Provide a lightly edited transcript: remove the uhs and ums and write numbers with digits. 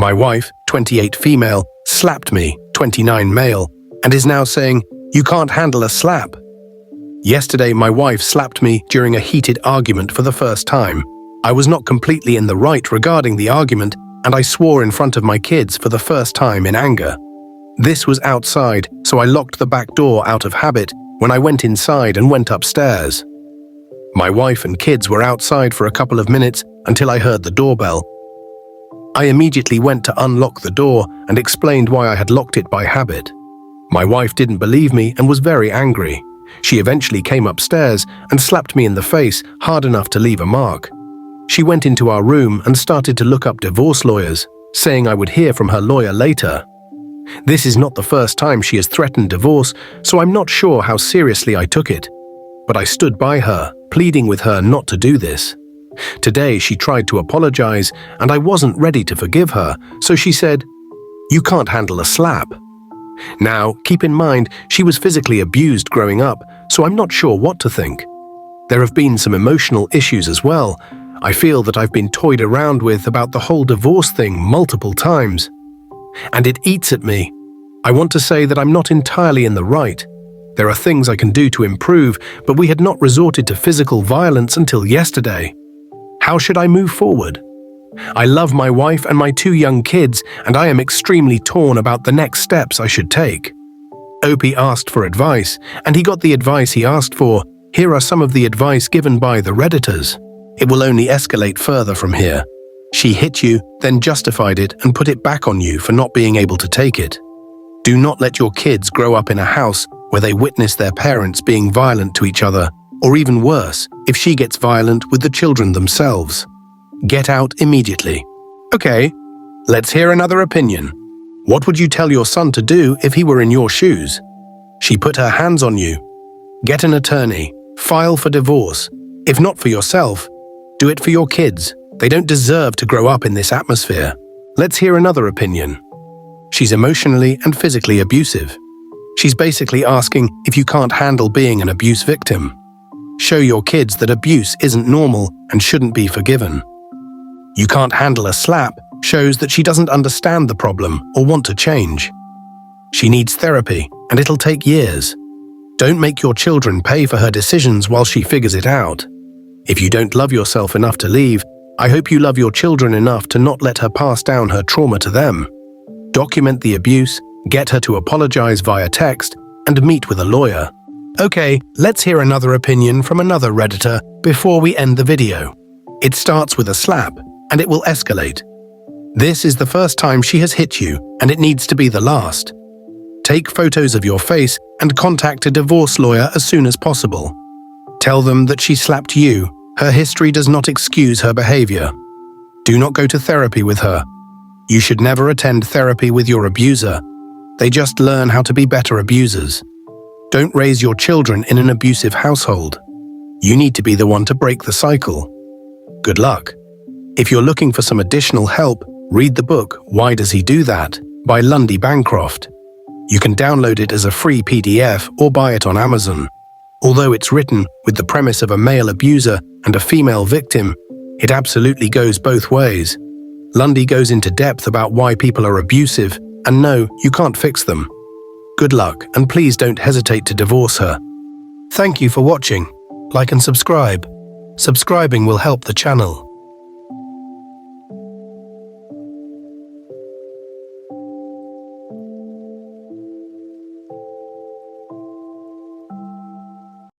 My wife, 28 female, slapped me, 29 male, and is now saying, "You can't handle a slap." Yesterday, my wife slapped me during a heated argument for the first time. I was not completely in the right regarding the argument, and I swore in front of my kids for the first time in anger. This was outside, so I locked the back door out of habit when I went inside and went upstairs. My wife and kids were outside for a couple of minutes until I heard the doorbell. I immediately went to unlock the door and explained why I had locked it by habit. My wife didn't believe me and was very angry. She eventually came upstairs and slapped me in the face hard enough to leave a mark. She went into our room and started to look up divorce lawyers, saying I would hear from her lawyer later. This is not the first time she has threatened divorce, so I'm not sure how seriously I took it. But I stood by her, pleading with her not to do this. Today she tried to apologize, and I wasn't ready to forgive her, so she said, "You can't handle a slap." Now, keep in mind, she was physically abused growing up, so I'm not sure what to think. There have been some emotional issues as well. I feel that I've been toyed around with about the whole divorce thing multiple times. And it eats at me. I want to say that I'm not entirely in the right. There are things I can do to improve, but we had not resorted to physical violence until yesterday. How should I move forward? I love my wife and my 2 young kids, and I am extremely torn about the next steps I should take. Opie asked for advice, and he got the advice he asked for. Here are some of the advice given by the Redditors. It will only escalate further from here. She hit you, then justified it and put it back on you for not being able to take it. Do not let your kids grow up in a house where they witness their parents being violent to each other, or even worse, if she gets violent with the children themselves. Get out immediately. Okay, let's hear another opinion. What would you tell your son to do if he were in your shoes? She put her hands on you. Get an attorney. File for divorce. If not for yourself, do it for your kids. They don't deserve to grow up in this atmosphere. Let's hear another opinion. She's emotionally and physically abusive. She's basically asking if you can't handle being an abuse victim. Show your kids that abuse isn't normal and shouldn't be forgiven. You can't handle a slap shows that she doesn't understand the problem or want to change. She needs therapy, and it'll take years. Don't make your children pay for her decisions while she figures it out. If you don't love yourself enough to leave, I hope you love your children enough to not let her pass down her trauma to them. Document the abuse, get her to apologize via text, and meet with a lawyer. Okay, let's hear another opinion from another Redditor before we end the video. It starts with a slap, and it will escalate. This is the first time she has hit you, and it needs to be the last. Take photos of your face and contact a divorce lawyer as soon as possible. Tell them that she slapped you. Her history does not excuse her behavior. Do not go to therapy with her. You should never attend therapy with your abuser. They just learn how to be better abusers. Don't raise your children in an abusive household. You need to be the one to break the cycle. Good luck. If you're looking for some additional help, read the book Why Does He Do That? By Lundy Bancroft. You can download it as a free PDF or buy it on Amazon. Although it's written with the premise of a male abuser and a female victim, it absolutely goes both ways. Lundy goes into depth about why people are abusive, and no, you can't fix them. Good luck, and please don't hesitate to divorce her. Thank you for watching. Like and subscribe. Subscribing will help the channel.